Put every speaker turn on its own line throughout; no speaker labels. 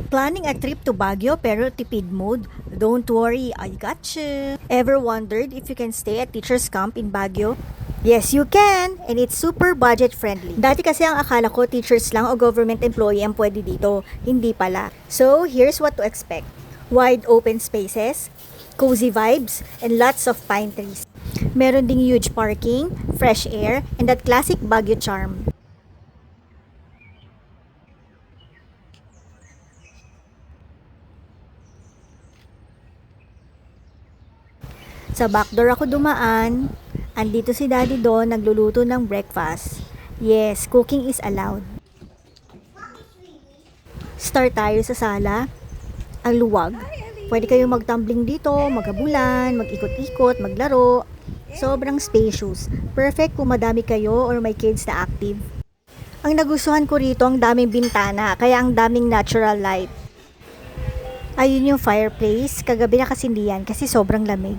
Planning a trip to Baguio pero tipid mode? Don't worry, I got you. Ever wondered if you can stay at teacher's camp in Baguio? Yes, you can! And it's super budget friendly. Dati kasi ang akala ko teachers lang o government employee ang pwede dito. Hindi pala. So, here's what to expect. Wide open spaces, cozy vibes, and lots of pine trees. Meron ding huge parking, fresh air, and that classic Baguio charm. Sa backdoor ako dumaan. Andito si Daddy doon nagluluto ng breakfast. Yes, cooking is allowed. Start tayo sa sala. Ang luwag. Pwede kayong magtumbling dito, maghabulan, mag-ikot-ikot, maglaro. Sobrang spacious. Perfect kung madami kayo or may kids na active. Ang nagustuhan ko rito, ang daming bintana, kaya ang daming natural light. Ayun yung fireplace, kagabi nakasindihan kasi sobrang lamig.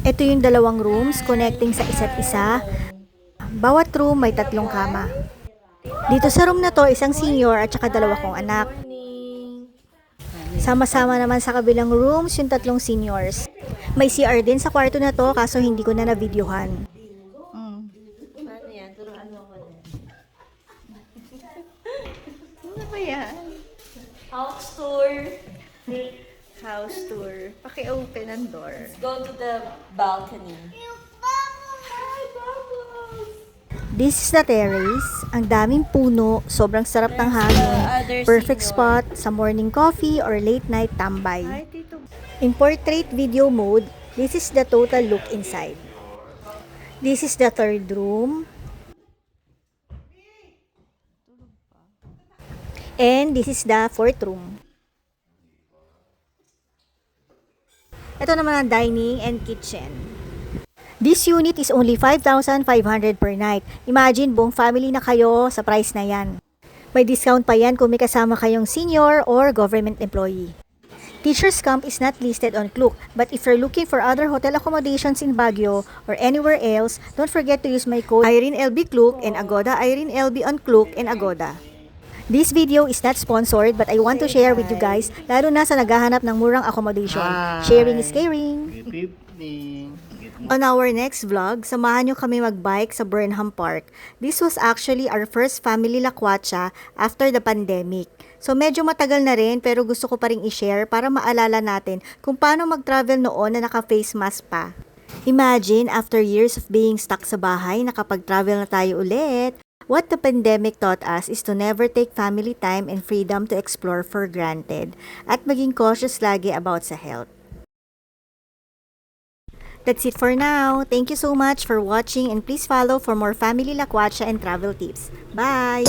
Ito yung dalawang rooms connecting sa isa't isa. Bawat room may 3 kama. Dito sa room na to, isang senior at saka 2 kong anak. Sama-sama naman sa kabilang rooms yung 3 seniors. May CR din sa kwarto na to kaso hindi ko na na-videohan.
Ano yan? Turuan mo ko na. Ano ba yan? House tour. House tour. Paki-open ang door. Let's go to the balcony. Hi, bubbles!
This is the terrace. Ang daming puno, sobrang sarap ng hangin. Perfect spot sa morning coffee or late night tambay.
Hi, Tito.
In portrait video mode, this is the total look inside. This is the 3rd room. And this is the 4th room. Ito naman ang dining and kitchen. This unit is only 5,500 per night. Imagine, buong family na kayo sa price na yan. May discount pa yan kung may kasama kayong senior or government employee. Teacher's Camp is not listed on Klook, but if you're looking for other hotel accommodations in Baguio or anywhere else, don't forget to use my code IreneLB Klook and Agoda IreneLB on Klook and Agoda. This video is not sponsored but I want to share with you guys, lalo na sa naghahanap ng murang accommodation. Sharing is caring.
Good evening.
On our next vlog, samahan nyo kami magbike sa Burnham Park. This was actually our first family lakwatsa after the pandemic. So medyo matagal na rin pero gusto ko pa rin i-share para maalala natin kung paano mag-travel noon na naka-face mask pa. Imagine, after years of being stuck sa bahay, nakapag-travel na tayo ulit. What the pandemic taught us is to never take family time and freedom to explore for granted at maging cautious lagi about sa health. That's it for now. Thank you so much for watching and please follow for more family lakwatsa and travel tips. Bye!